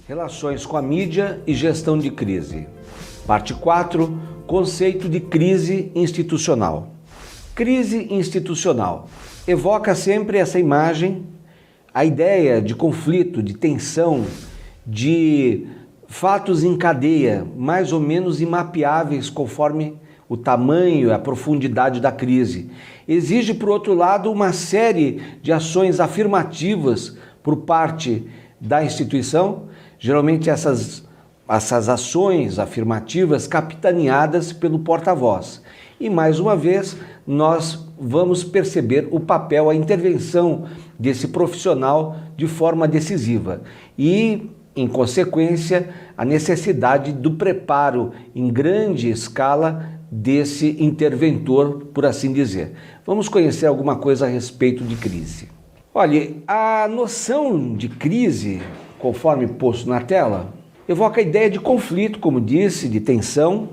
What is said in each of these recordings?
Relações com a mídia e gestão de crise. Parte 4. Conceito de crise institucional. Crise institucional. Evoca sempre essa imagem, a ideia de conflito, de tensão, de fatos em cadeia, mais ou menos imapeáveis conforme o tamanho e a profundidade da crise. Exige, por outro lado, uma série de ações afirmativas por parte da instituição, geralmente essas ações afirmativas capitaneadas pelo porta-voz. E mais uma vez, nós vamos perceber o papel, a intervenção desse profissional de forma decisiva e, em consequência, a necessidade do preparo em grande escala desse interventor, por assim dizer. Vamos conhecer alguma coisa a respeito de crise. Olha, a noção de crise, conforme posto na tela, evoca a ideia de conflito, como disse, de tensão,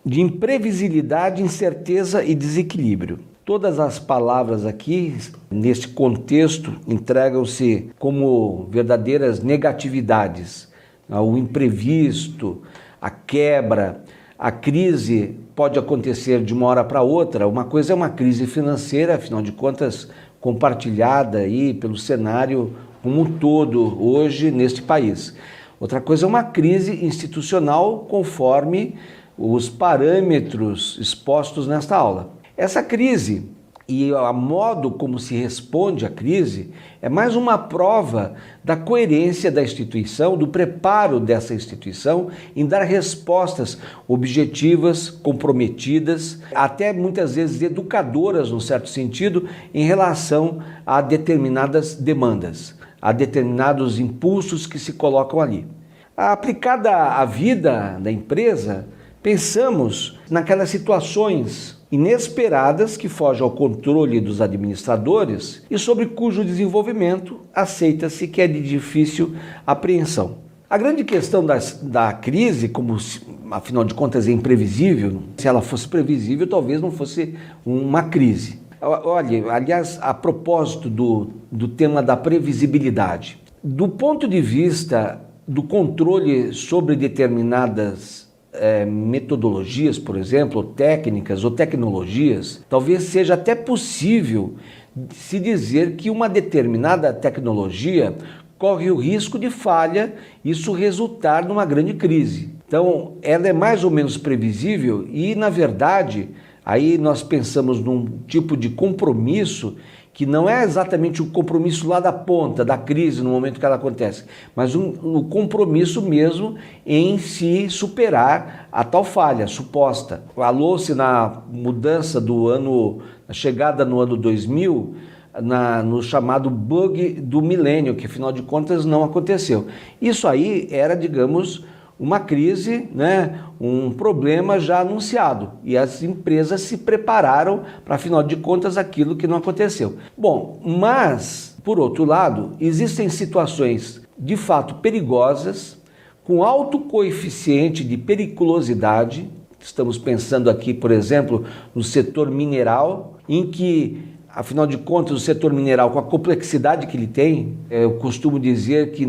de imprevisibilidade, incerteza e desequilíbrio. Todas as palavras aqui, neste contexto, entregam-se como verdadeiras negatividades. O imprevisto, a quebra, a crise pode acontecer de uma hora para outra. Uma coisa é uma crise financeira, afinal de contas, compartilhada aí pelo cenário como um todo hoje neste país. Outra coisa é uma crise institucional conforme os parâmetros expostos nesta aula. Essa crise e o modo como se responde à crise é mais uma prova da coerência da instituição, do preparo dessa instituição em dar respostas objetivas, comprometidas, até muitas vezes educadoras, num certo sentido, em relação a determinadas demandas, a determinados impulsos que se colocam ali. Aplicada à vida da empresa, pensamos naquelas situações inesperadas que fogem ao controle dos administradores e sobre cujo desenvolvimento aceita-se que é de difícil apreensão. A grande questão da crise, como afinal de contas é imprevisível, se ela fosse previsível talvez não fosse uma crise. Olha, aliás, a propósito do tema da previsibilidade, do ponto de vista do controle sobre determinadas metodologias, por exemplo, técnicas ou tecnologias, talvez seja até possível se dizer que uma determinada tecnologia corre o risco de falha, isso resultar numa grande crise. Então, ela é mais ou menos previsível e, na verdade, aí nós pensamos num tipo de compromisso que não é exatamente o compromisso lá da ponta da crise no momento que ela acontece, mas um compromisso mesmo em se superar a tal falha suposta. Falou-se na mudança do ano, na chegada no ano 2000, no chamado bug do milênio, que afinal de contas não aconteceu. Isso aí era, digamos, uma crise, né? Um problema já anunciado e as empresas se prepararam para, afinal de contas, aquilo que não aconteceu. Bom, mas, por outro lado, existem situações de fato perigosas, com alto coeficiente de periculosidade. Estamos pensando aqui, por exemplo, no setor mineral, em que, afinal de contas, o setor mineral, com a complexidade que ele tem, eu costumo dizer que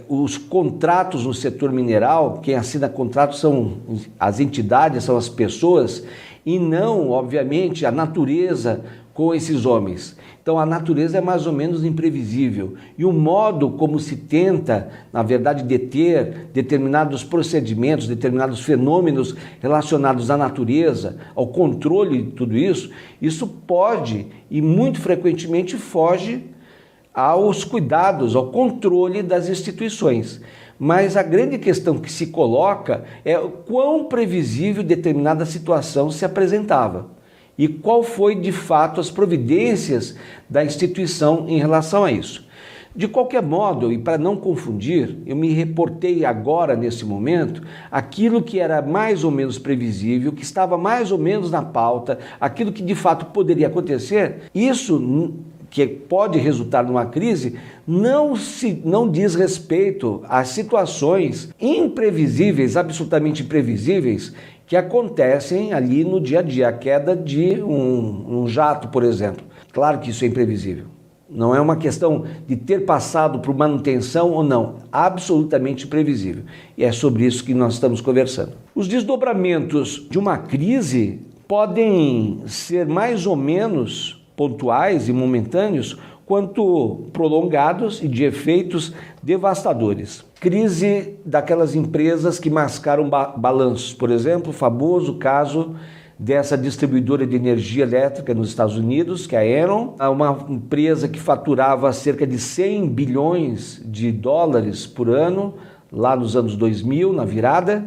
os contratos no setor mineral, quem assina contratos são as entidades, são as pessoas, e não, obviamente, a natureza com esses homens. Então a natureza é mais ou menos imprevisível e o modo como se tenta, na verdade, deter determinados procedimentos, determinados fenômenos relacionados à natureza, ao controle de tudo isso, isso pode e muito frequentemente foge aos cuidados, ao controle das instituições. Mas a grande questão que se coloca é quão previsível determinada situação se apresentava e qual foi de fato as providências da instituição em relação a isso. De qualquer modo, e para não confundir, eu me reportei agora, nesse momento, aquilo que era mais ou menos previsível, que estava mais ou menos na pauta, aquilo que de fato poderia acontecer. Isso que pode resultar numa crise, não diz respeito às situações imprevisíveis, absolutamente imprevisíveis, que acontecem ali no dia a dia. A queda de um jato, por exemplo. Claro que isso é imprevisível. Não é uma questão de ter passado por manutenção ou não, absolutamente previsível. E é sobre isso que nós estamos conversando. Os desdobramentos de uma crise podem ser mais ou menos pontuais e momentâneos, quanto prolongados e de efeitos devastadores. Crise daquelas empresas que mascaram balanços, por exemplo, o famoso caso dessa distribuidora de energia elétrica nos Estados Unidos, que é a Enron, uma empresa que faturava cerca de 100 bilhões de dólares por ano, lá nos anos 2000, na virada,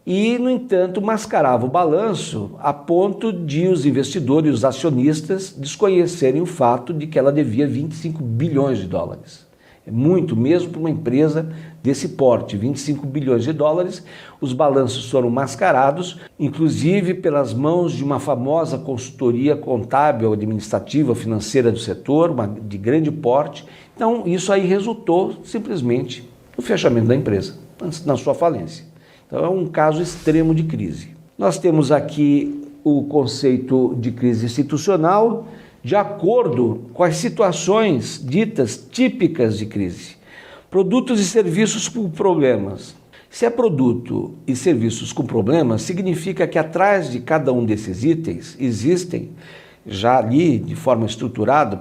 e, no entanto, mascarava o balanço a ponto de os investidores, os acionistas, desconhecerem o fato de que ela devia 25 bilhões de dólares. É muito mesmo para uma empresa desse porte, 25 bilhões de dólares. Os balanços foram mascarados, inclusive pelas mãos de uma famosa consultoria contábil, administrativa, financeira do setor, de grande porte. Então, isso aí resultou simplesmente no fechamento da empresa, na sua falência. Então é um caso extremo de crise. Nós temos aqui o conceito de crise institucional de acordo com as situações ditas típicas de crise. Produtos e serviços com problemas. Se é produto e serviços com problemas, significa que atrás de cada um desses itens existem, já ali de forma estruturada,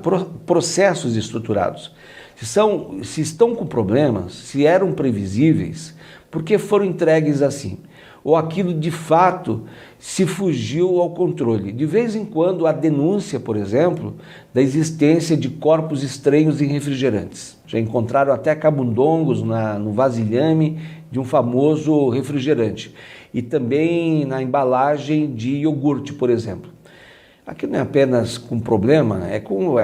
processos estruturados. Se estão com problemas, se eram previsíveis, por que foram entregues assim? Ou aquilo de fato se fugiu ao controle. De vez em quando há denúncia, por exemplo, da existência de corpos estranhos em refrigerantes. Já encontraram até camundongos no vasilhame de um famoso refrigerante. E também na embalagem de iogurte, por exemplo. Aquilo não é apenas com problema, aquilo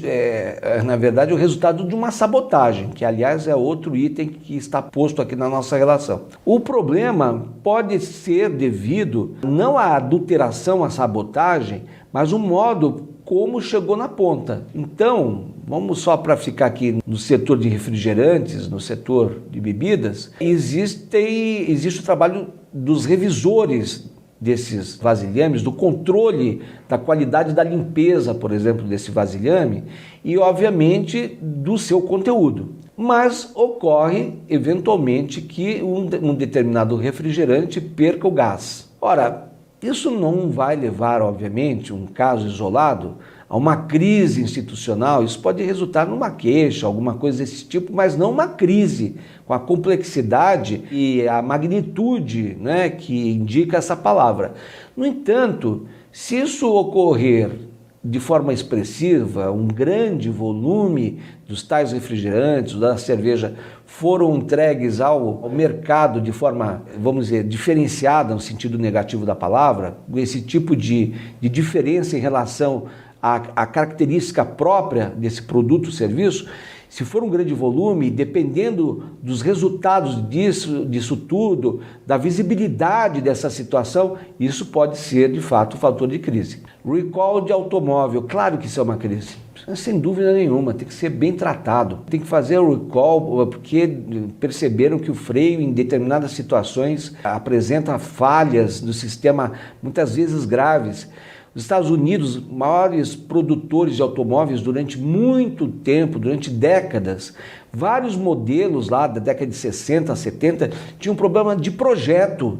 é na verdade o resultado de uma sabotagem, que aliás é outro item que está posto aqui na nossa relação. O problema pode ser devido não à adulteração, à sabotagem, mas o modo como chegou na ponta. Então, vamos só para ficar aqui no setor de refrigerantes, no setor de bebidas, existe o trabalho dos revisores desses vasilhames, do controle da qualidade da limpeza, por exemplo, desse vasilhame e, obviamente, do seu conteúdo. Mas ocorre, eventualmente, que um determinado refrigerante perca o gás. Ora, isso não vai levar, obviamente, um caso isolado, a uma crise institucional. Isso pode resultar numa queixa, alguma coisa desse tipo, mas não uma crise com a complexidade e a magnitude, né, que indica essa palavra. No entanto, se isso ocorrer de forma expressiva, um grande volume dos tais refrigerantes, da cerveja, foram entregues ao mercado de forma, vamos dizer, diferenciada no sentido negativo da palavra, esse tipo de diferença em relação à característica própria desse produto ou serviço, se for um grande volume, dependendo dos resultados disso tudo, da visibilidade dessa situação, isso pode ser, de fato, um fator de crise. Recall de automóvel, claro que isso é uma crise, sem dúvida nenhuma, tem que ser bem tratado. Tem que fazer o recall porque perceberam que o freio, em determinadas situações, apresenta falhas do sistema, muitas vezes graves. Os Estados Unidos, maiores produtores de automóveis durante muito tempo, durante décadas, vários modelos lá da década de 60, 70, tinham problema de projeto,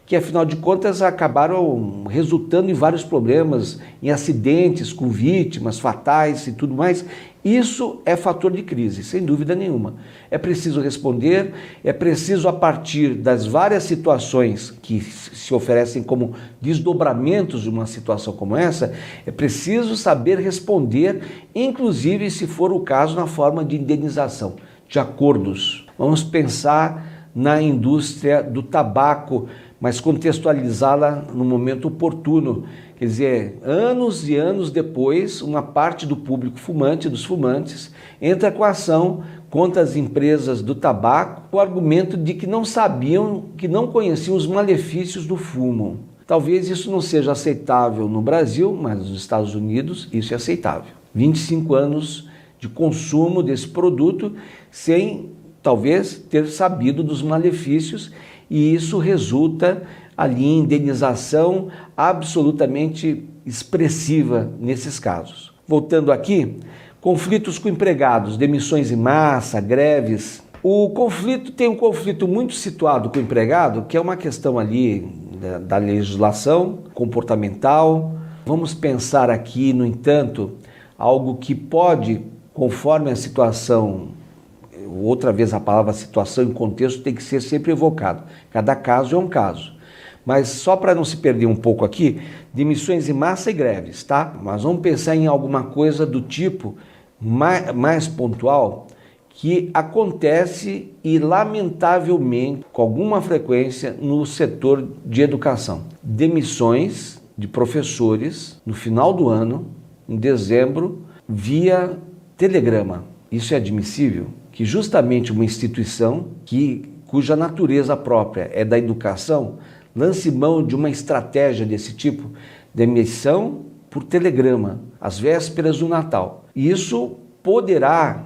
que afinal de contas acabaram resultando em vários problemas, em acidentes com vítimas fatais e tudo mais. Isso é fator de crise, sem dúvida nenhuma. É preciso responder, é preciso, a partir das várias situações que se oferecem como desdobramentos de uma situação como essa, é preciso saber responder, inclusive, se for o caso, na forma de indenização, de acordos. Vamos pensar na indústria do tabaco, mas contextualizá-la no momento oportuno. Quer dizer, anos e anos depois, uma parte do público fumante, dos fumantes, entra com a ação contra as empresas do tabaco, com o argumento de que não sabiam, que não conheciam os malefícios do fumo. Talvez isso não seja aceitável no Brasil, mas nos Estados Unidos isso é aceitável. 25 anos de consumo desse produto sem, talvez, ter sabido dos malefícios, e isso resulta ali em indenização absolutamente expressiva nesses casos. Voltando aqui, conflitos com empregados, demissões em massa, greves. O conflito tem um conflito muito situado com o empregado, que é uma questão ali da legislação comportamental. Vamos pensar aqui, no entanto, algo que pode, conforme a situação, outra vez a palavra situação e contexto tem que ser sempre evocado. Cada caso é um caso. Mas só para não se perder um pouco aqui, demissões em massa e greves, tá? Mas vamos pensar em alguma coisa do tipo mais pontual, que acontece e, lamentavelmente, com alguma frequência no setor de educação. Demissões de professores no final do ano, em dezembro, via telegrama. Isso é admissível? Que justamente uma instituição cuja natureza própria é da educação lance mão de uma estratégia desse tipo, demissão por telegrama, às vésperas do Natal. E isso poderá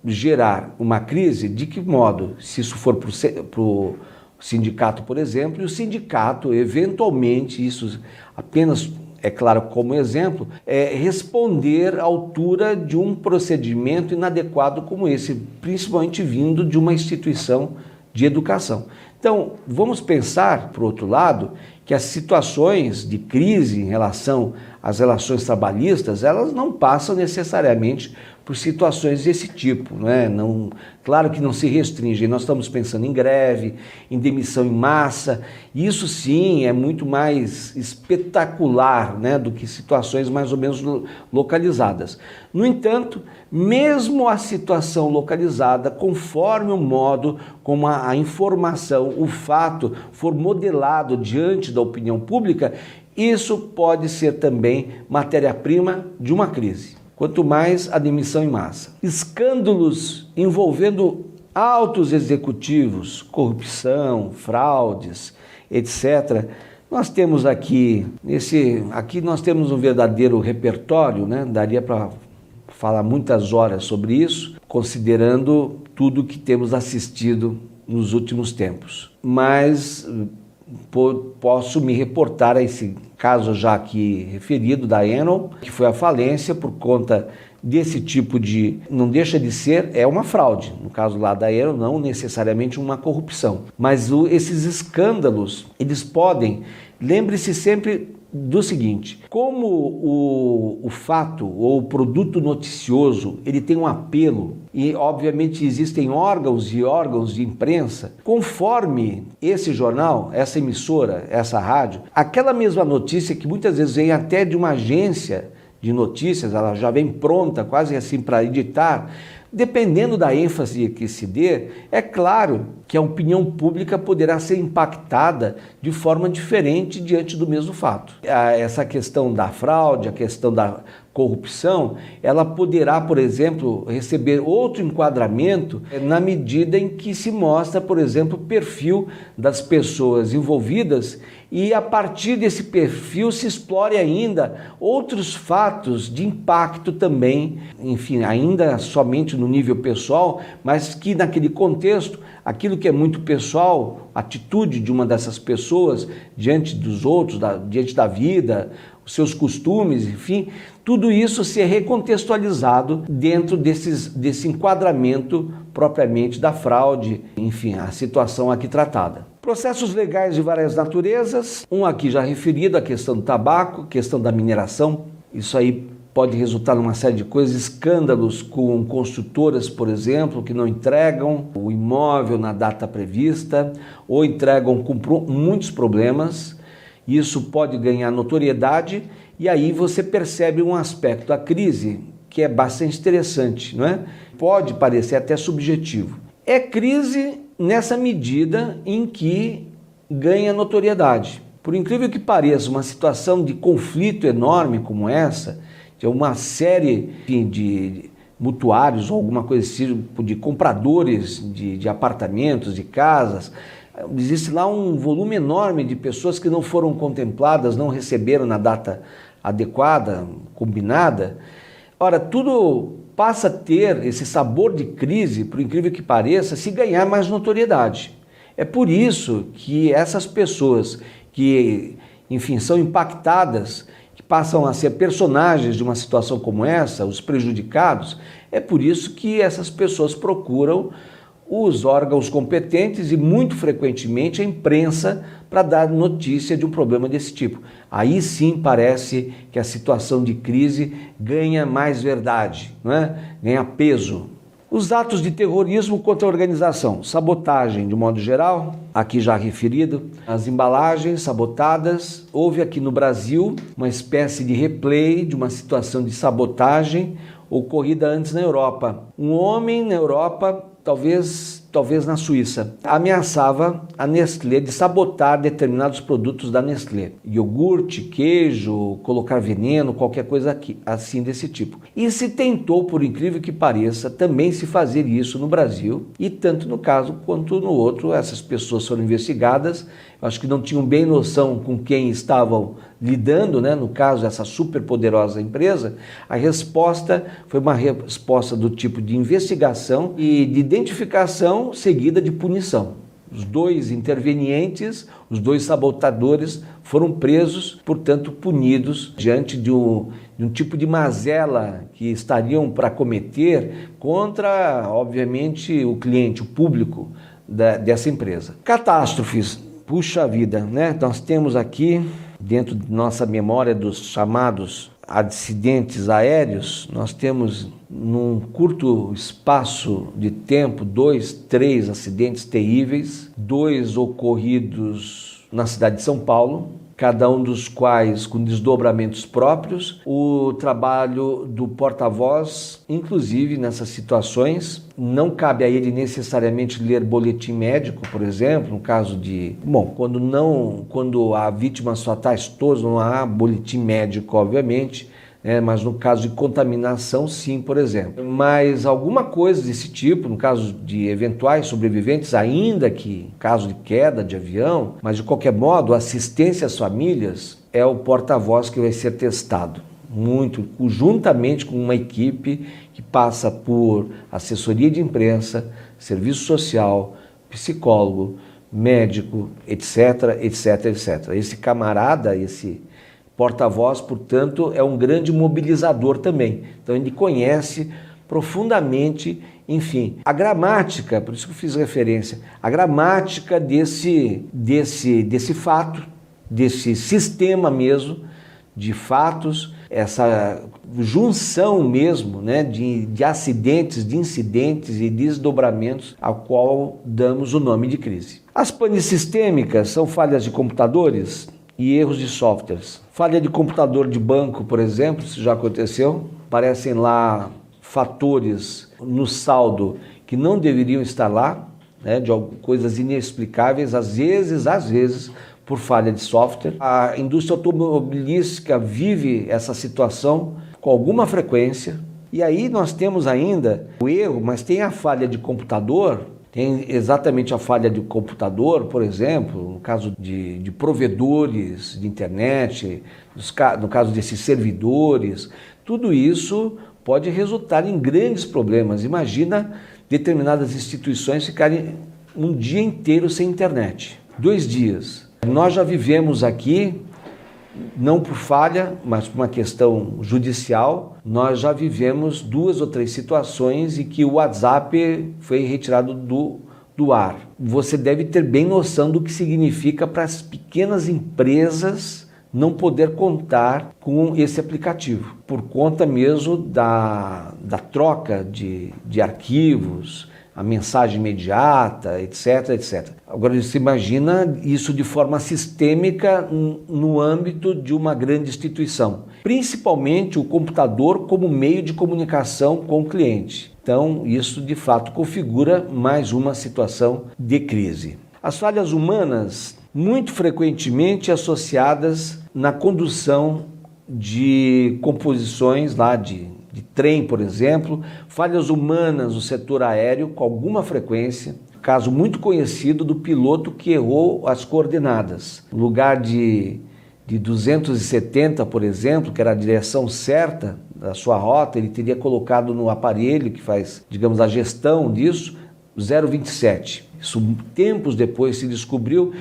gerar uma crise. De que modo? Se isso for para o sindicato, por exemplo, e o sindicato, eventualmente, isso apenas, é claro, como exemplo, responder à altura de um procedimento inadequado como esse, principalmente vindo de uma instituição de educação. Então, vamos pensar, por outro lado, que as situações de crise em relação às relações trabalhistas, elas não passam necessariamente por situações desse tipo, não é? Não, claro que não se restringem, nós estamos pensando em greve, em demissão em massa, isso sim é muito mais espetacular, né, do que situações mais ou menos localizadas. No entanto, mesmo a situação localizada, conforme o modo como a informação, o fato for modelado diante da opinião pública, isso pode ser também matéria-prima de uma crise. Quanto mais a demissão em massa. Escândalos envolvendo altos executivos, corrupção, fraudes, etc. Nós temos aqui nós temos um verdadeiro repertório, né? Daria para falar muitas horas sobre isso, considerando tudo que temos assistido nos últimos tempos. Mas posso me reportar a esse caso já aqui referido da Enel, que foi a falência por conta desse tipo de... Não deixa de ser, é uma fraude. No caso lá da Enel, não necessariamente uma corrupção. Mas esses escândalos, eles podem... Lembre-se sempre do seguinte, como o fato ou o produto noticioso, ele tem um apelo e obviamente existem órgãos e órgãos de imprensa, conforme esse jornal, essa emissora, essa rádio, aquela mesma notícia que muitas vezes vem até de uma agência de notícias, ela já vem pronta, quase assim para editar, dependendo da ênfase que se dê, é claro que a opinião pública poderá ser impactada de forma diferente diante do mesmo fato. Essa questão da fraude, a questão da corrupção, ela poderá, por exemplo, receber outro enquadramento na medida em que se mostra, por exemplo, o perfil das pessoas envolvidas e a partir desse perfil se explore ainda outros fatos de impacto também, enfim, ainda somente no nível pessoal, mas que naquele contexto, aquilo que é muito pessoal, a atitude de uma dessas pessoas diante dos outros, diante da vida, os seus costumes, enfim, tudo isso ser recontextualizado dentro desse enquadramento propriamente da fraude, enfim, a situação aqui tratada. Processos legais de várias naturezas, um aqui já referido, a questão do tabaco, questão da mineração, isso aí pode resultar numa série de coisas, escândalos com construtoras, por exemplo, que não entregam o imóvel na data prevista ou entregam com muitos problemas. Isso pode ganhar notoriedade e aí você percebe um aspecto da crise que é bastante interessante, não é? Pode parecer até subjetivo. É crise nessa medida em que ganha notoriedade. Por incrível que pareça, uma situação de conflito enorme como essa, de uma série de mutuários ou alguma coisa assim, de compradores de apartamentos, de casas, existe lá um volume enorme de pessoas que não foram contempladas, não receberam na data adequada, combinada. Ora, tudo passa a ter esse sabor de crise, por incrível que pareça, se ganhar mais notoriedade. É por isso que essas pessoas que, enfim, são impactadas que passam a ser personagens de uma situação como essa, os prejudicados. É por isso que essas pessoas procuram os órgãos competentes e muito frequentemente a imprensa para dar notícia de um problema desse tipo. Aí sim parece que a situação de crise ganha mais verdade, não é? Ganha peso. Os atos de terrorismo contra a organização, sabotagem de modo geral, aqui já referido, as embalagens sabotadas. Houve aqui no Brasil uma espécie de replay de uma situação de sabotagem ocorrida antes na Europa. Um homem na Europa, talvez na Suíça, ameaçava a Nestlé de sabotar determinados produtos da Nestlé. Iogurte, queijo, colocar veneno, qualquer coisa assim desse tipo. E se tentou, por incrível que pareça, também se fazer isso no Brasil, e tanto no caso quanto no outro, essas pessoas foram investigadas. Eu acho que não tinham bem noção com quem estavam lidando, né? No caso, essa superpoderosa empresa. A resposta foi uma resposta do tipo de investigação e de identificação seguida de punição. Os dois intervenientes, os dois sabotadores foram presos, portanto punidos diante de um tipo de mazela que estariam para cometer contra, obviamente, o cliente, o público dessa empresa. Catástrofes, puxa vida, né? Nós temos aqui, dentro de nossa memória dos chamados acidentes aéreos, nós temos num curto espaço de tempo 2, 3 acidentes terríveis, 2 ocorridos na cidade de São Paulo, cada um dos quais com desdobramentos próprios. O trabalho do porta-voz, inclusive nessas situações, não cabe a ele necessariamente ler boletim médico, por exemplo, no caso de... Bom, quando a vítima só está exposta, não há boletim médico, obviamente, mas no caso de contaminação, sim, por exemplo. Mas alguma coisa desse tipo, no caso de eventuais sobreviventes, ainda que caso de queda de avião, mas de qualquer modo, assistência às famílias é o porta-voz que vai ser testado. Muito, juntamente com uma equipe que passa por assessoria de imprensa, serviço social, psicólogo, médico, etc, etc, etc. Esse camarada, esse porta-voz, portanto, é um grande mobilizador também. Então ele conhece profundamente, enfim, a gramática, por isso que eu fiz referência, a gramática desse fato, desse sistema mesmo de fatos, essa junção mesmo, né, de acidentes, de incidentes e desdobramentos ao qual damos o nome de crise. As panes sistêmicas são falhas de computadores e erros de softwares. Falha de computador de banco, por exemplo, isso já aconteceu, aparecem lá fatores no saldo que não deveriam estar lá, né, de coisas inexplicáveis, às vezes por falha de software. A indústria automobilística vive essa situação com alguma frequência, e aí nós temos ainda o erro, mas tem a falha de computador. Tem exatamente a falha de computador, por exemplo, no caso de provedores de internet, no caso desses servidores. Tudo isso pode resultar em grandes problemas. Imagina determinadas instituições ficarem um dia inteiro sem internet, 2 dias. Nós já vivemos aqui, não por falha, mas por uma questão judicial, nós já vivemos 2 ou 3 situações em que o WhatsApp foi retirado do ar. Você deve ter bem noção do que significa para as pequenas empresas não poder contar com esse aplicativo, por conta mesmo da troca de arquivos, a mensagem imediata, etc, etc. Agora você imagina isso de forma sistêmica no âmbito de uma grande instituição, principalmente o computador como meio de comunicação com o cliente. Então isso de fato configura mais uma situação de crise. As falhas humanas, muito frequentemente associadas na condução de composições lá de trem, por exemplo, falhas humanas no setor aéreo com alguma frequência. Caso muito conhecido do piloto que errou as coordenadas. No lugar de 270, por exemplo, que era a direção certa da sua rota, ele teria colocado no aparelho que faz, digamos, a gestão disso, 0,27. Isso tempos depois se descobriu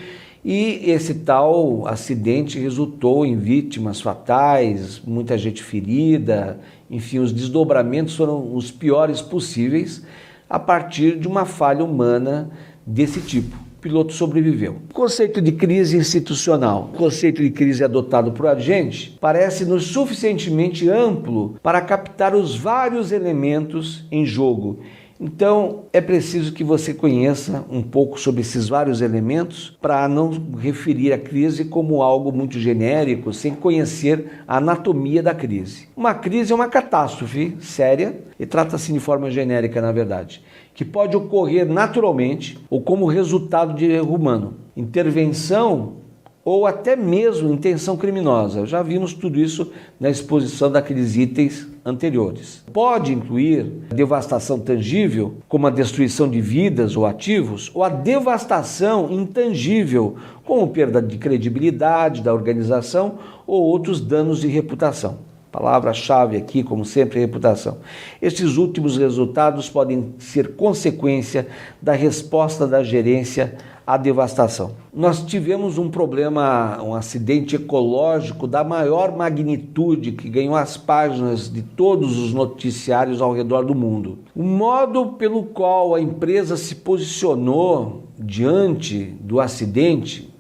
E esse tal acidente resultou em vítimas fatais, muita gente ferida, enfim, os desdobramentos foram os piores possíveis a partir de uma falha humana desse tipo. O piloto sobreviveu. O conceito de crise institucional, o conceito de crise adotado por a gente, parece-nos suficientemente amplo para captar os vários elementos em jogo. Então, é preciso que você conheça um pouco sobre esses vários elementos para não referir a crise como algo muito genérico, sem conhecer a anatomia da crise. Uma crise é uma catástrofe séria, e trata-se de forma genérica, na verdade, que pode ocorrer naturalmente ou como resultado de erro humano, intervenção ou até mesmo intenção criminosa. Já vimos tudo isso na exposição daqueles itens anteriores. Pode incluir devastação tangível, como a destruição de vidas ou ativos, ou a devastação intangível, como perda de credibilidade da organização ou outros danos de reputação. Palavra-chave aqui, como sempre, reputação. Estes últimos resultados podem ser consequência da resposta da gerência à devastação. Nós tivemos um problema, um acidente ecológico da maior magnitude que ganhou as páginas de todos os noticiários ao redor do mundo. O modo pelo qual a empresa se posicionou diante do acidente,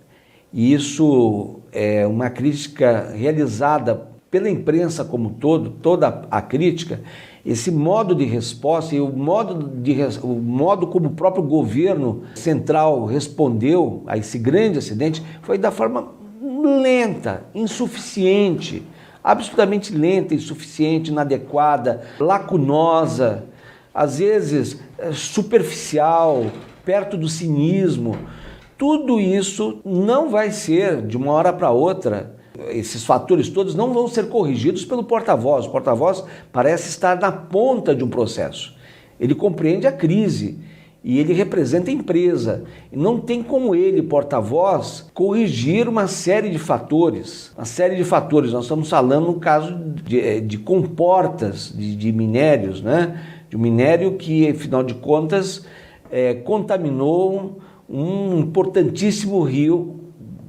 e isso é uma crítica realizada pela imprensa como um todo, toda a crítica, esse modo de resposta e o modo como o próprio governo central respondeu a esse grande acidente foi da forma lenta, insuficiente, absolutamente lenta, insuficiente, inadequada, lacunosa, às vezes superficial, perto do cinismo. Tudo isso não vai ser de uma hora para outra. Esses fatores todos não vão ser corrigidos pelo porta-voz. O porta-voz parece estar na ponta de um processo. Ele compreende a crise e ele representa a empresa. E não tem como ele, porta-voz, corrigir uma série de fatores. Nós estamos falando no caso de comportas de minérios, né? De um minério que, afinal de contas, contaminou um importantíssimo rio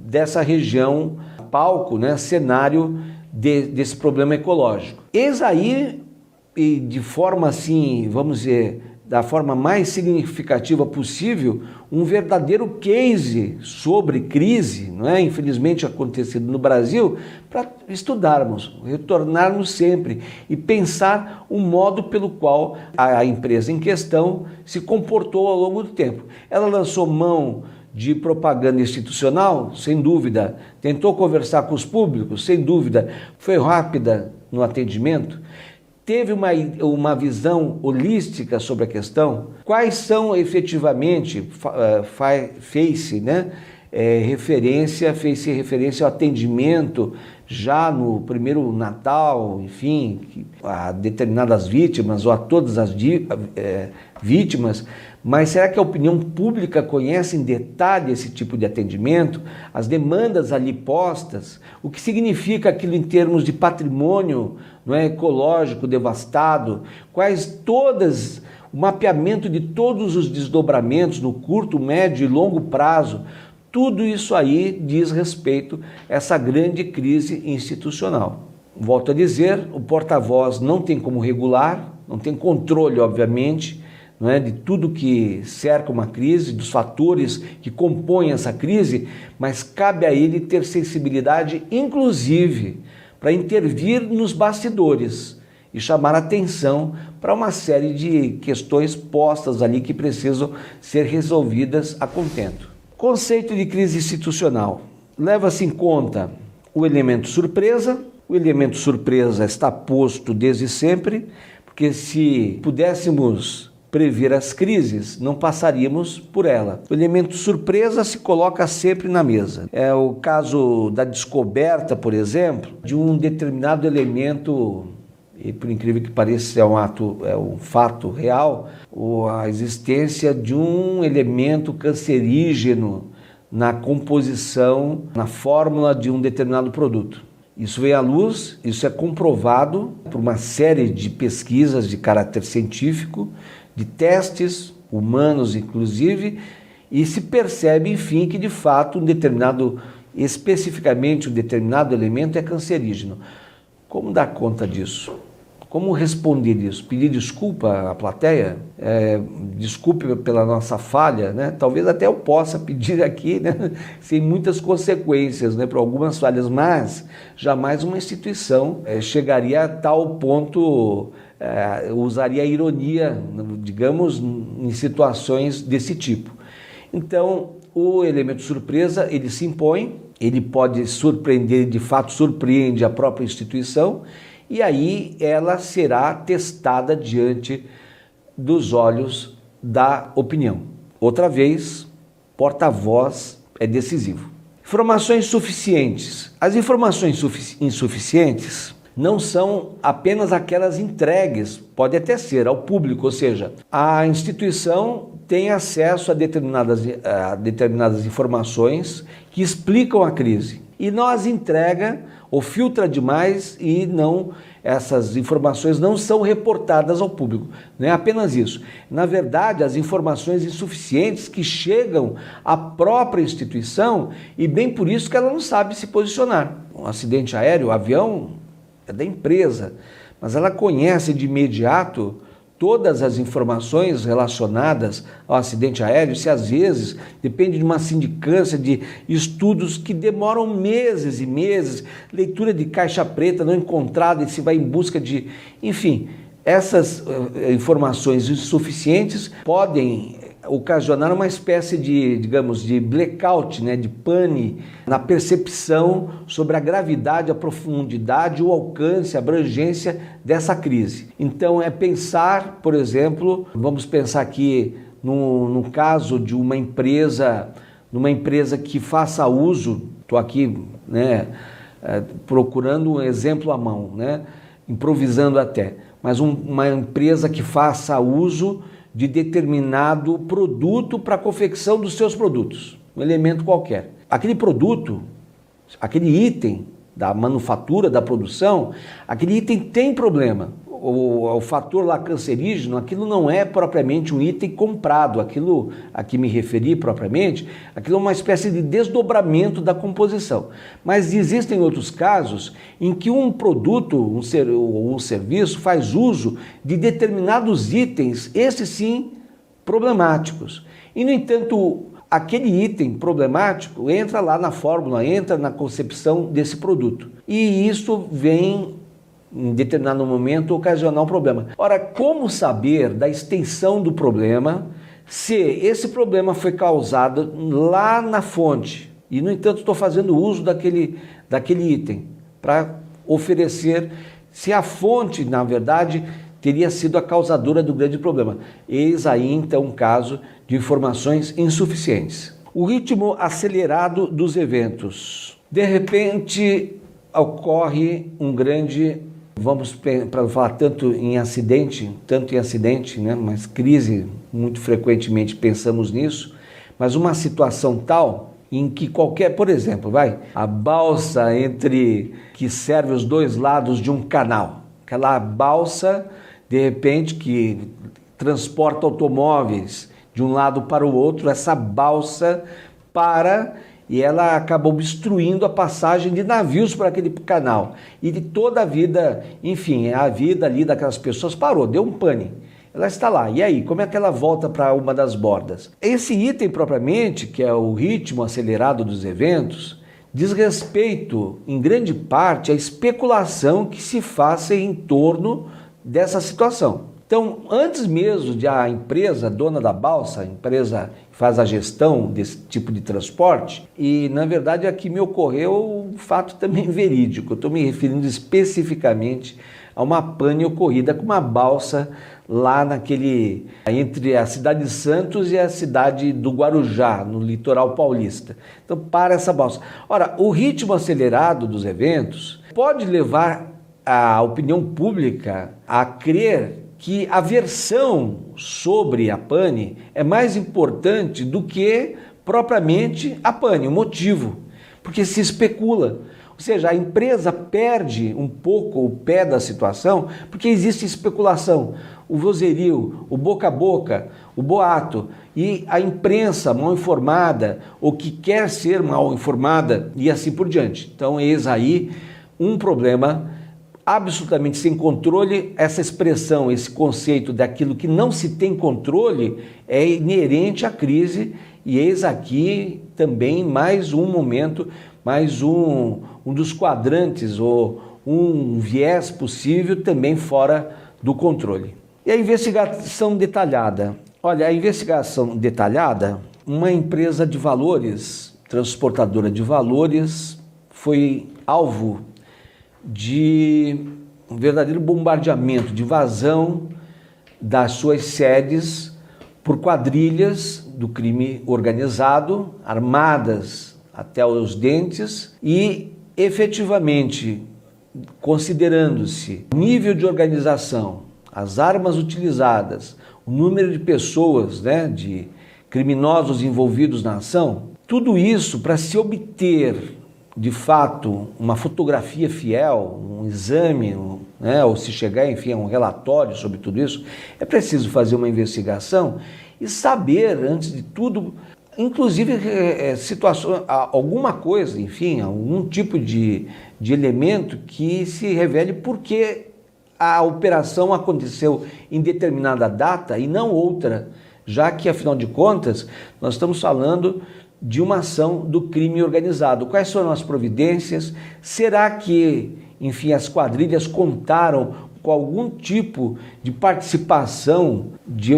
dessa região, palco, né, cenário desse problema ecológico. Eis aí, e de forma assim, vamos dizer, da forma mais significativa possível, um verdadeiro case sobre crise, não é? Infelizmente acontecido no Brasil, para estudarmos, retornarmos sempre e pensar o modo pelo qual a empresa em questão se comportou ao longo do tempo. Ela lançou mão de propaganda institucional? Sem dúvida. Tentou conversar com os públicos? Sem dúvida. Foi rápida no atendimento? Teve uma visão holística sobre a questão? Quais são efetivamente, fez-se referência ao atendimento já no primeiro Natal, enfim, a determinadas vítimas ou a todas as vítimas, mas será que a opinião pública conhece em detalhe esse tipo de atendimento? As demandas ali postas, o que significa aquilo em termos de patrimônio, não é, ecológico devastado, o mapeamento de todos os desdobramentos no curto, médio e longo prazo. Tudo isso aí diz respeito a essa grande crise institucional. Volto a dizer, o porta-voz não tem como regular, não tem controle, obviamente, não é, de tudo que cerca uma crise, dos fatores que compõem essa crise, mas cabe a ele ter sensibilidade, inclusive, para intervir nos bastidores e chamar atenção para uma série de questões postas ali que precisam ser resolvidas a contento. Conceito de crise institucional. Leva-se em conta o elemento surpresa. O elemento surpresa está posto desde sempre, porque se pudéssemos prever as crises, não passaríamos por ela. O elemento surpresa se coloca sempre na mesa. É o caso da descoberta, por exemplo, de um determinado elemento, e por incrível que pareça é um fato real, ou a existência de um elemento cancerígeno na composição, na fórmula de um determinado produto. Isso veio à luz, isso é comprovado por uma série de pesquisas de caráter científico, de testes humanos inclusive, e se percebe, enfim, que de fato especificamente um determinado elemento é cancerígeno. Como dar conta disso? Como responder isso? Pedir desculpa à plateia? Desculpe pela nossa falha, né? Talvez até eu possa pedir aqui, né? Sem muitas consequências, né? Por algumas falhas, mas jamais uma instituição chegaria a tal ponto, usaria a ironia, digamos, em situações desse tipo. Então, o elemento surpresa, ele se impõe, ele pode surpreender, de fato surpreende a própria instituição, e aí ela será testada diante dos olhos da opinião. Outra vez, porta-voz é decisivo. Informações suficientes. As informações insuficientes não são apenas aquelas entregues, pode até ser ao público, ou seja, a instituição tem acesso a determinadas informações que explicam a crise e não as entrega ou filtra demais e essas informações não são reportadas ao público. Não é apenas isso. Na verdade, as informações insuficientes que chegam à própria instituição e bem por isso que ela não sabe se posicionar. Um acidente aéreo, o avião é da empresa, mas ela conhece de imediato todas as informações relacionadas ao acidente aéreo, se às vezes depende de uma sindicância de estudos que demoram meses e meses, leitura de caixa preta não encontrada e se vai em busca de... Enfim, essas informações insuficientes podem ocasionar uma espécie de, digamos, de blackout, né, de pane na percepção sobre a gravidade, a profundidade, o alcance, a abrangência dessa crise. Então é pensar, por exemplo, vamos pensar aqui no caso de uma empresa que faça uso, estou aqui, né, procurando um exemplo à mão, né, improvisando até, mas uma empresa que faça uso de determinado produto para a confecção dos seus produtos, um elemento qualquer. Aquele produto, aquele item da manufatura, da produção, aquele item tem problema. O fator lá cancerígeno, aquilo não é propriamente um item comprado, aquilo a que me referi propriamente, aquilo é uma espécie de desdobramento da composição. Mas existem outros casos em que um produto, um serviço faz uso de determinados itens, esses sim, problemáticos. E, no entanto, aquele item problemático entra lá na fórmula, entra na concepção desse produto. E isso vem em determinado momento, ocasionar um problema. Ora, como saber da extensão do problema se esse problema foi causado lá na fonte e, no entanto, estou fazendo uso daquele item para oferecer, se a fonte, na verdade, teria sido a causadora do grande problema. Eis aí, então, um caso de informações insuficientes. O ritmo acelerado dos eventos. De repente, ocorre um grande... Vamos para falar tanto em acidente, né? Mas crise, muito frequentemente pensamos nisso, mas uma situação tal em que por exemplo, a balsa que serve os dois lados de um canal, aquela balsa, de repente, que transporta automóveis de um lado para o outro, essa balsa para... e ela acaba obstruindo a passagem de navios para aquele canal. E de toda a vida, enfim, a vida ali daquelas pessoas parou, deu um pane. Ela está lá. E aí, como é que ela volta para uma das bordas? Esse item propriamente, que é o ritmo acelerado dos eventos, diz respeito, em grande parte, à especulação que se faça em torno dessa situação. Então, antes mesmo de a empresa dona da balsa, a empresa que faz a gestão desse tipo de transporte, e na verdade aqui me ocorreu um fato também verídico, eu estou me referindo especificamente a uma pane ocorrida com uma balsa lá entre a cidade de Santos e a cidade do Guarujá, no litoral paulista. Então, para essa balsa. Ora, o ritmo acelerado dos eventos pode levar a opinião pública a crer que a versão sobre a pane é mais importante do que propriamente a pane, o motivo, porque se especula. seja, a empresa perde um pouco o pé da situação porque existe especulação, o vozerio, o boca a boca, o boato e a imprensa mal informada ou que quer ser mal informada e assim por diante. Então, eis aí um problema absolutamente sem controle. Essa expressão, esse conceito daquilo que não se tem controle é inerente à crise e eis aqui também mais um momento, mais um dos quadrantes ou um viés possível também fora do controle. E a investigação detalhada? Olha, a investigação detalhada, uma empresa de valores, transportadora de valores, foi alvo de um verdadeiro bombardeamento, de invasão das suas sedes por quadrilhas do crime organizado, armadas até os dentes e efetivamente, considerando-se o nível de organização, as armas utilizadas, o número de pessoas, de criminosos envolvidos na ação, tudo isso para se obter de fato uma fotografia fiel, um exame, ou se chegar, enfim, a um relatório sobre tudo isso, é preciso fazer uma investigação e saber, antes de tudo, inclusive situação, alguma coisa, enfim, algum tipo de elemento que se revele porque a operação aconteceu em determinada data e não outra, já que, afinal de contas, nós estamos falando de uma ação do crime organizado. Quais foram as providências? Será que, enfim, as quadrilhas contaram com algum tipo de participação de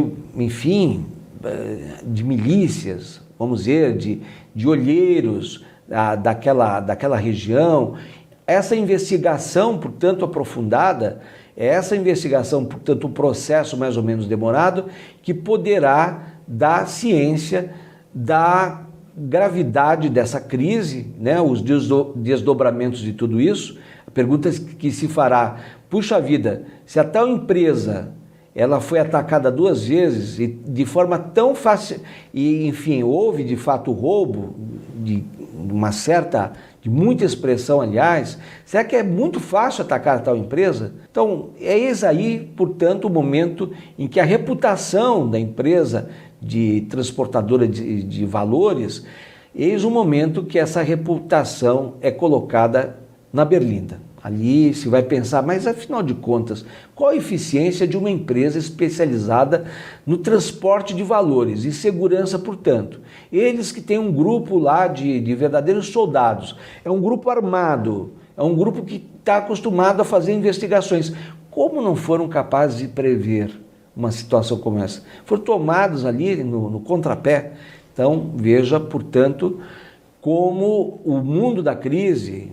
milícias, vamos dizer, de olheiros daquela região? Essa investigação, portanto, aprofundada, essa investigação, portanto, um processo mais ou menos demorado, que poderá dar ciência da gravidade dessa crise, os desdobramentos de tudo isso. A pergunta que se fará, puxa vida, se a tal empresa ela foi atacada 2 vezes e de forma tão fácil, e enfim, houve de fato roubo de muita expressão, aliás, será que é muito fácil atacar a tal empresa? Então, eis aí, portanto, o momento em que a reputação da empresa de transportadora de valores, eis o momento que essa reputação é colocada na berlinda. Ali se vai pensar, mas afinal de contas, qual a eficiência de uma empresa especializada no transporte de valores e segurança, portanto? Eles que têm um grupo lá de verdadeiros soldados, é um grupo armado, é um grupo que está acostumado a fazer investigações. Como não foram capazes de prever uma situação como essa? Foram tomados ali no contrapé. Então, veja, portanto, como o mundo da crise,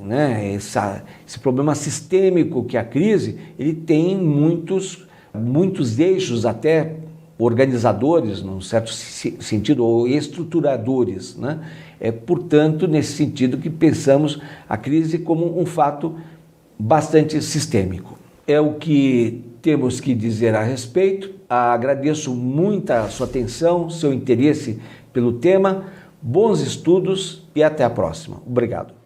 esse problema sistêmico que é a crise, ele tem muitos eixos até organizadores, num certo sentido, ou estruturadores. É, portanto, nesse sentido que pensamos a crise como um fato bastante sistêmico. É o que temos que dizer a respeito. Agradeço muito a sua atenção, seu interesse pelo tema. Bons estudos e até a próxima. Obrigado.